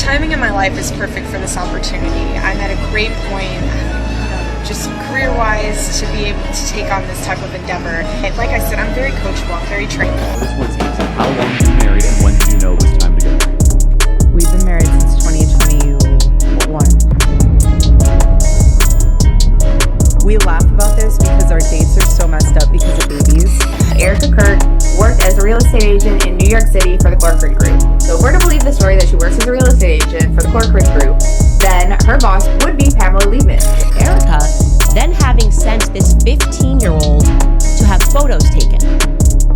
timing in my life is perfect for this opportunity. I'm at a great point, just career-wise, to be able to take on this type of endeavor. And like I said, I'm very coachable, I'm very trainable. This one's easy. How long were you married and when did you know it was time to get married? We've been married since 2021. We laugh about this because our dates are so messed up because of babies. Erika Kirk worked as a real estate agent in New York City for the Corcoran Group. So if we're to believe the story that she works as a real estate agent for the Corcoran Group, then her boss would be Pamela Liebman. Erika then having sent this 15-year-old to have photos taken.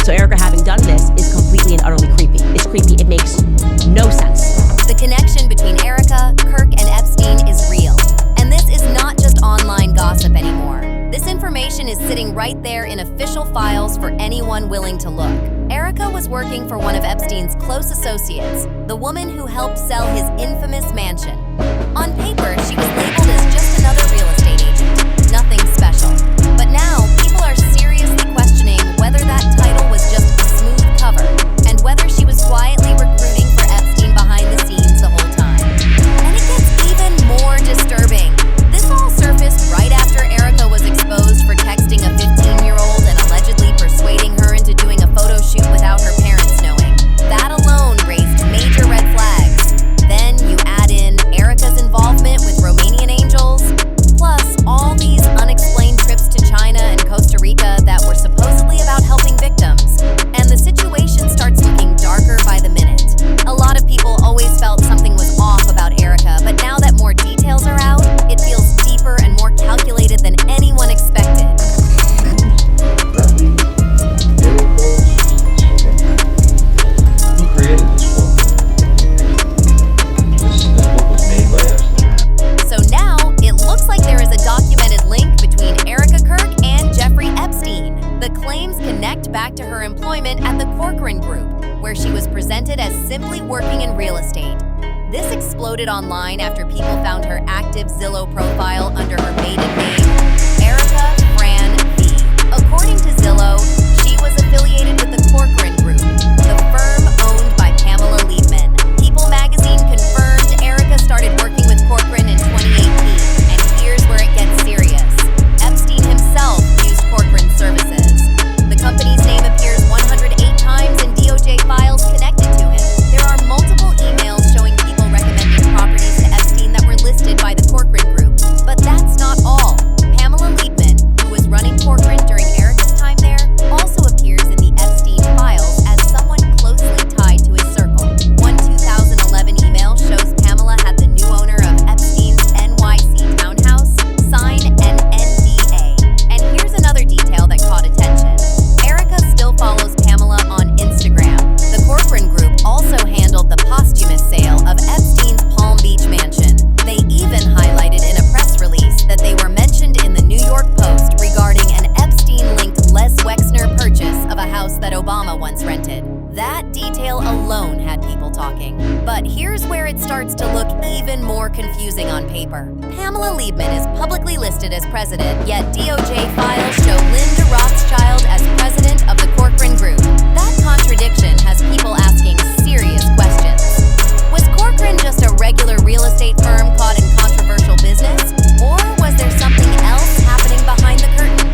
So Erika having done this is completely and utterly creepy. It's creepy. It makes no sense. The connection between Erika, Kirk, and Epstein is real. And this is not just online gossip anymore. This information is sitting right there in official files for anyone willing to look. Erika was working for one of Epstein's close associates, the woman who helped sell his infamous mansion. On paper, she was labeled as just another real estate agent, nothing special. But now, people are seriously questioning whether that title was just a smooth cover, and whether she was quietly recruiting for Epstein behind the scenes the whole time. And it gets even more disturbing. This all surfaced right after Erika was exposed for texting a 15-year-old and allegedly persuading her into doing a photo shoot without her parents knowing. That alone raised major red flags. Then you add in Erika's involvement with Romanian angels, plus all these unexplained trips to China and Costa Rica that were supposedly about helping victims, and the situation starts looking darker by the minute. A lot of people always felt something was off about Erika, but now that more details are out, it feels deeper and more calculated than anyone expected. Who created this book? This book was made by Epstein. So now, it looks like there is a documented link between Erika Kirk and Jeffrey Epstein. The claims connect back to her employment at the Corcoran Group, where she was presented as simply working in real estate. This exploded online after people found her active Zillow profile under her maiden name, Erika Fran V. According to Zillow, she was affiliated with the Corcoran Group, the firm owned by Pamela Liebman. People magazine confirmed Erika started working with Corcoran in 2018, and here's where it gets serious. Epstein himself used Corcoran's services. The company's name appears 108 times in DOJ files connected to him. There are multiple emails showing people recommending properties to Epstein that were listed by the Corcoran Group. But that's not all. Pamela Liebman, who was running Corcoran during Erika's time there, also appears in the Epstein files as someone closely tied to his circle. One 2011 email shows Pamela had the new owner of Epstein's NYC townhouse sign an NDA. And here's another detail that caught attention. Erika still follows Pamela on Instagram. The Corcoran Group also handled the posthumous sale of Epstein's Palm Beach mansion. They even highlighted in a press release that they were mentioned in the New York Post regarding an Epstein-linked Les Wexner purchase of a house that Obama once rented. That detail alone had people talking. But here's where it starts to look even more confusing on paper. Pamela Liebman is publicly listed as president, yet DOJ files show Linda Rothschild as president of the Corcoran Group. That contradiction has people asking serious questions. Was Corcoran just a regular real estate firm caught in controversial business? Or was there something else happening behind the curtain?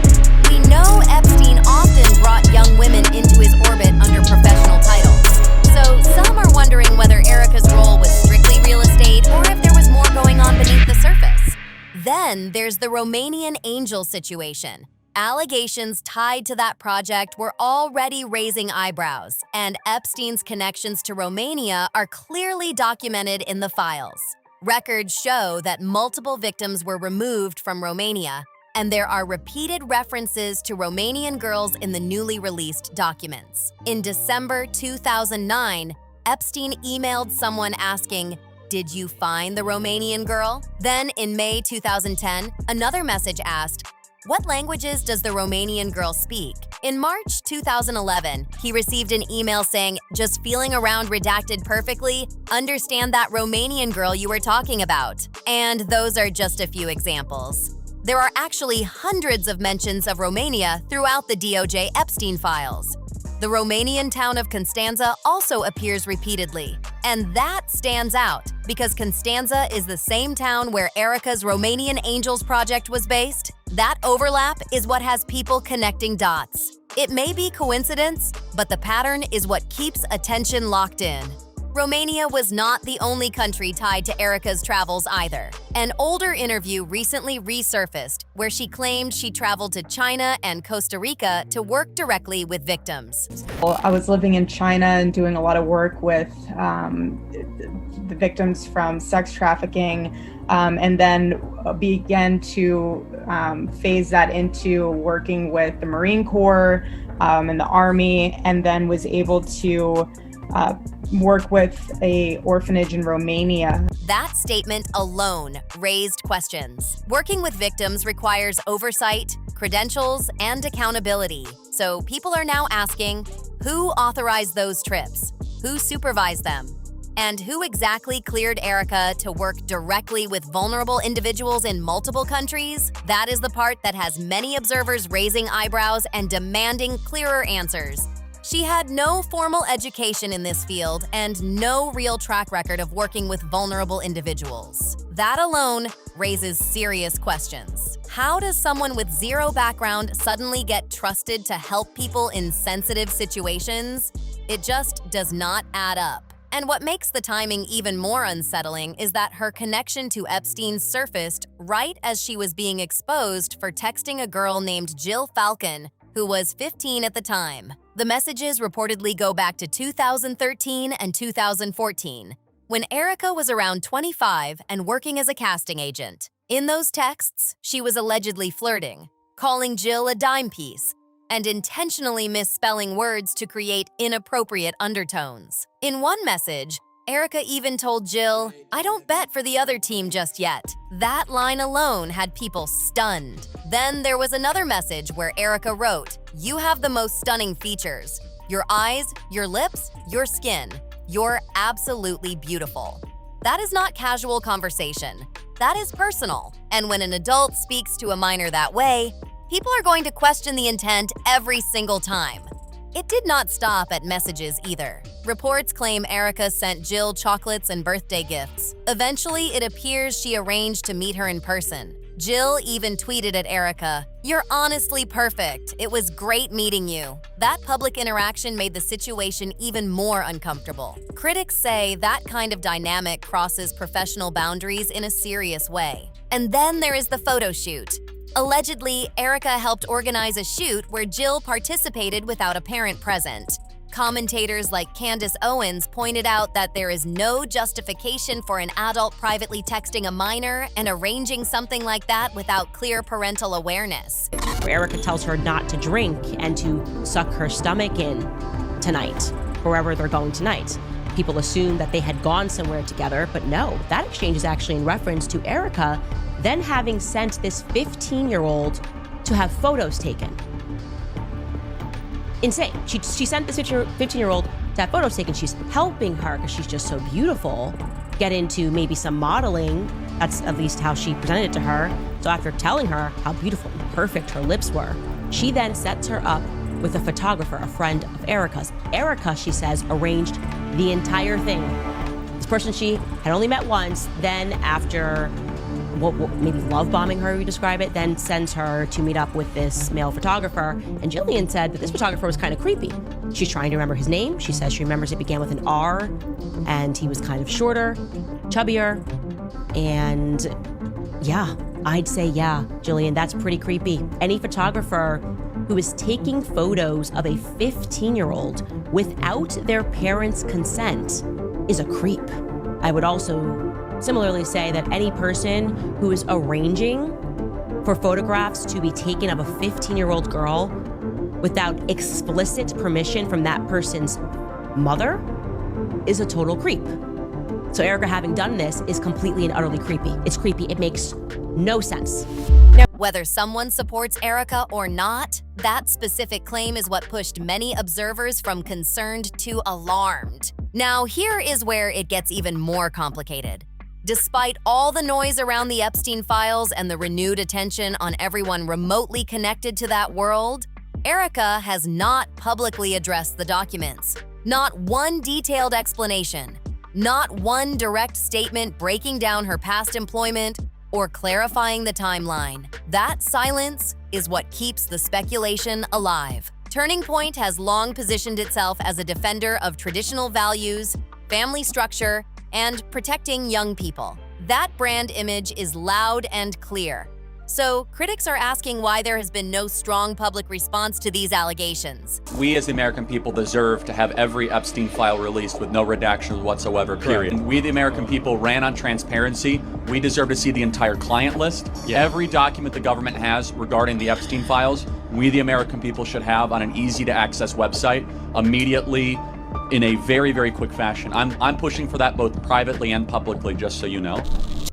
We know Epstein often brought young women into his orbit under professional titles. So some are wondering whether Erika's role was strictly real estate or if there was more going on beneath the surface. Then there's the Romanian angel situation. Allegations tied to that project were already raising eyebrows, and Epstein's connections to Romania are clearly documented in the files. Records show that multiple victims were removed from Romania, and there are repeated references to Romanian girls in the newly released documents. In December 2009, Epstein emailed someone asking, "Did you find the Romanian girl?" Then in May 2010, another message asked, "What languages does the Romanian girl speak?" In March 2011, he received an email saying, "Just feeling around redacted perfectly? Understand that Romanian girl you were talking about." And those are just a few examples. There are actually hundreds of mentions of Romania throughout the DOJ Epstein files. The Romanian town of Constanța also appears repeatedly, and that stands out. Because Constanța is the same town where Erika's Romanian Angels project was based, that overlap is what has people connecting dots. It may be coincidence, but the pattern is what keeps attention locked in. Romania was not the only country tied to Erika's travels either. An older interview recently resurfaced where she claimed she traveled to China and Costa Rica to work directly with victims. I was living in China and doing a lot of work with the victims from sex trafficking, and then began to phase that into working with the Marine Corps and the Army, and then was able to work with a orphanage in Romania. That statement alone raised questions. Working with victims requires oversight, credentials, and accountability. So people are now asking, who authorized those trips? Who supervised them? And who exactly cleared Erika to work directly with vulnerable individuals in multiple countries? That is the part that has many observers raising eyebrows and demanding clearer answers. She had no formal education in this field and no real track record of working with vulnerable individuals. That alone raises serious questions. How does someone with zero background suddenly get trusted to help people in sensitive situations? It just does not add up. And what makes the timing even more unsettling is that her connection to Epstein surfaced right as she was being exposed for texting a girl named Jill Falcon, who was 15 at the time. The messages reportedly go back to 2013 and 2014, when Erika was around 25 and working as a casting agent. In those texts, she was allegedly flirting, calling Jill a dime piece, and intentionally misspelling words to create inappropriate undertones. In one message, Erika even told Jill, "I don't bet for the other team just yet." That line alone had people stunned. Then there was another message where Erika wrote, "You have the most stunning features. Your eyes, your lips, your skin. You're absolutely beautiful." That is not casual conversation. That is personal. And when an adult speaks to a minor that way, people are going to question the intent every single time. It did not stop at messages either. Reports claim Erika sent Jill chocolates and birthday gifts. Eventually, it appears she arranged to meet her in person. Jill even tweeted at Erika, "You're honestly perfect. It was great meeting you." That public interaction made the situation even more uncomfortable. Critics say that kind of dynamic crosses professional boundaries in a serious way. And then there is the photo shoot. Allegedly, Erika helped organize a shoot where Jill participated without a parent present. Commentators like Candace Owens pointed out that there is no justification for an adult privately texting a minor and arranging something like that without clear parental awareness. Erika tells her not to drink and to suck her stomach in tonight, wherever they're going tonight. People assume that they had gone somewhere together, but no, that exchange is actually in reference to Erika then having sent this 15-year-old to have photos taken. Insane. She sent this 15-year-old to have photos taken. She's helping her, because she's just so beautiful, get into maybe some modeling. That's at least how she presented it to her. So after telling her how beautiful and perfect her lips were, she then sets her up with a photographer, a friend of Erika's. Erika, she says, arranged the entire thing. This person she had only met once, then after maybe love bombing her, we describe it, then sends her to meet up with this male photographer. And Jillian said that this photographer was kind of creepy. She's trying to remember his name. She says she remembers it began with an R, and he was kind of shorter, chubbier, and yeah, I'd say yeah, Jillian, that's pretty creepy. Any photographer who is taking photos of a 15-year-old without their parents' consent is a creep. I would also similarly say that any person who is arranging for photographs to be taken of a 15-year-old girl without explicit permission from that person's mother is a total creep. So Erika having done this is completely and utterly creepy. It's creepy. It makes no sense. Now, whether someone supports Erika or not, that specific claim is what pushed many observers from concerned to alarmed. Now, here is where it gets even more complicated. Despite all the noise around the Epstein files and the renewed attention on everyone remotely connected to that world, Erika has not publicly addressed the documents. Not one detailed explanation. Not one direct statement breaking down her past employment or clarifying the timeline. That silence is what keeps the speculation alive. Turning Point has long positioned itself as a defender of traditional values, family structure, and protecting young people. That brand image is loud and clear. So, critics are asking why there has been no strong public response to these allegations. We as the American people deserve to have every Epstein file released with no redactions whatsoever, period. We the American people ran on transparency. We deserve to see the entire client list. Every document the government has regarding the Epstein files, we the American people should have on an easy to access website immediately in a very, very quick fashion. I'm pushing for that both privately and publicly, just so you know.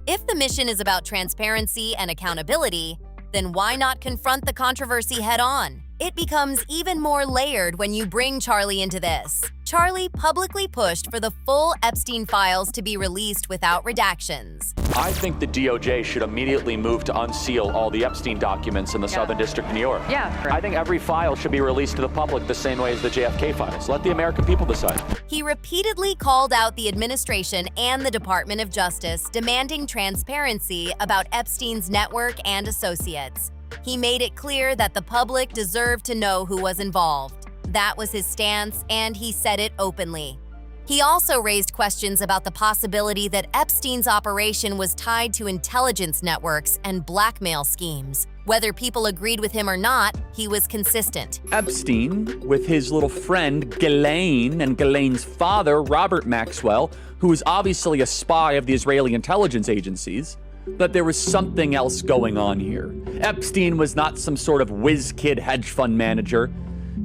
If the mission is about transparency and accountability, then why not confront the controversy head-on? It becomes even more layered when you bring Charlie into this. Charlie publicly pushed for the full Epstein files to be released without redactions. I think the DOJ should immediately move to unseal all the Epstein documents in the Southern District of New York. I think every file should be released to the public the same way as the JFK files. Let the American people decide. He repeatedly called out the administration and the Department of Justice, demanding transparency about Epstein's network and associates. He made it clear that the public deserved to know who was involved. That was his stance, and he said it openly. He also raised questions about the possibility that Epstein's operation was tied to intelligence networks and blackmail schemes. Whether people agreed with him or not, he was consistent. Epstein, with his little friend Ghislaine and Ghislaine's father, Robert Maxwell, who was obviously a spy of the Israeli intelligence agencies, that there was something else going on here. Epstein was not some sort of whiz-kid hedge fund manager.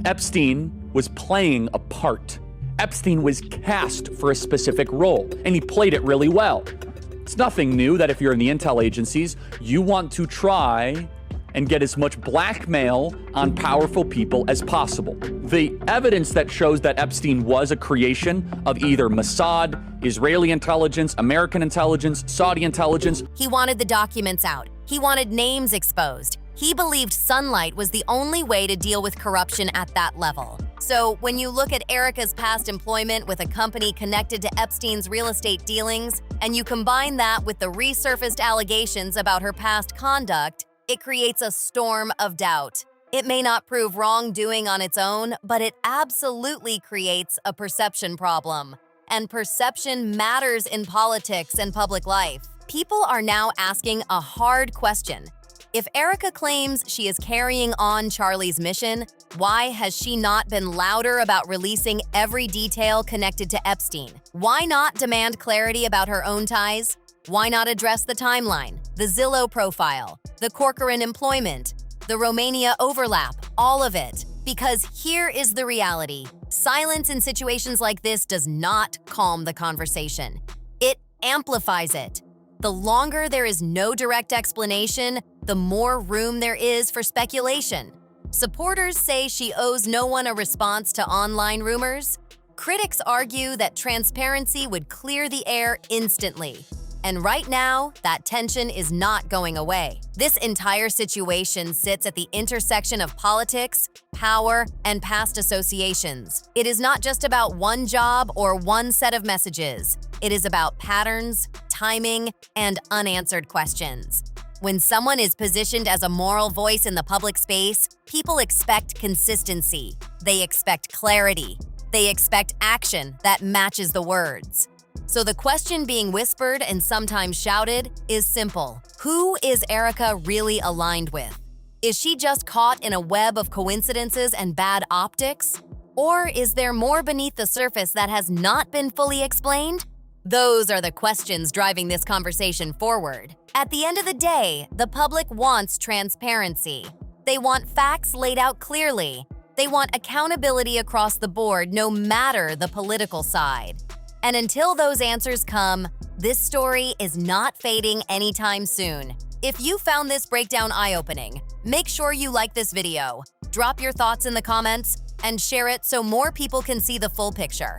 Epstein was playing a part. Epstein was cast for a specific role, and he played it really well. It's nothing new that if you're in the intel agencies, you want to try and get as much blackmail on powerful people as possible. The evidence that shows that Epstein was a creation of either Mossad, Israeli intelligence, American intelligence, Saudi intelligence. He wanted the documents out. He wanted names exposed. He believed sunlight was the only way to deal with corruption at that level. So when you look at Erika's past employment with a company connected to Epstein's real estate dealings, and you combine that with the resurfaced allegations about her past conduct, it creates a storm of doubt. It may not prove wrongdoing on its own, but it absolutely creates a perception problem. And perception matters in politics and public life. People are now asking a hard question. If Erika claims she is carrying on Charlie's mission, why has she not been louder about releasing every detail connected to Epstein? Why not demand clarity about her own ties? Why not address the timeline, the Zillow profile, the Corcoran employment, the Romania overlap, all of it? Because here is the reality. Silence in situations like this does not calm the conversation. It amplifies it. The longer there is no direct explanation, the more room there is for speculation. Supporters say she owes no one a response to online rumors. Critics argue that transparency would clear the air instantly. And right now, that tension is not going away. This entire situation sits at the intersection of politics, power, and past associations. It is not just about one job or one set of messages. It is about patterns, timing, and unanswered questions. When someone is positioned as a moral voice in the public space, people expect consistency. They expect clarity. They expect action that matches the words. So the question being whispered and sometimes shouted is simple. Who is Erika really aligned with? Is she just caught in a web of coincidences and bad optics? Or is there more beneath the surface that has not been fully explained? Those are the questions driving this conversation forward. At the end of the day, the public wants transparency. They want facts laid out clearly. They want accountability across the board, no matter the political side. And until those answers come, this story is not fading anytime soon. If you found this breakdown eye-opening, make sure you like this video, drop your thoughts in the comments, and share it so more people can see the full picture.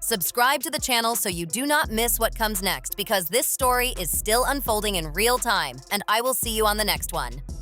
Subscribe to the channel so you do not miss what comes next, because this story is still unfolding in real time, and I will see you on the next one.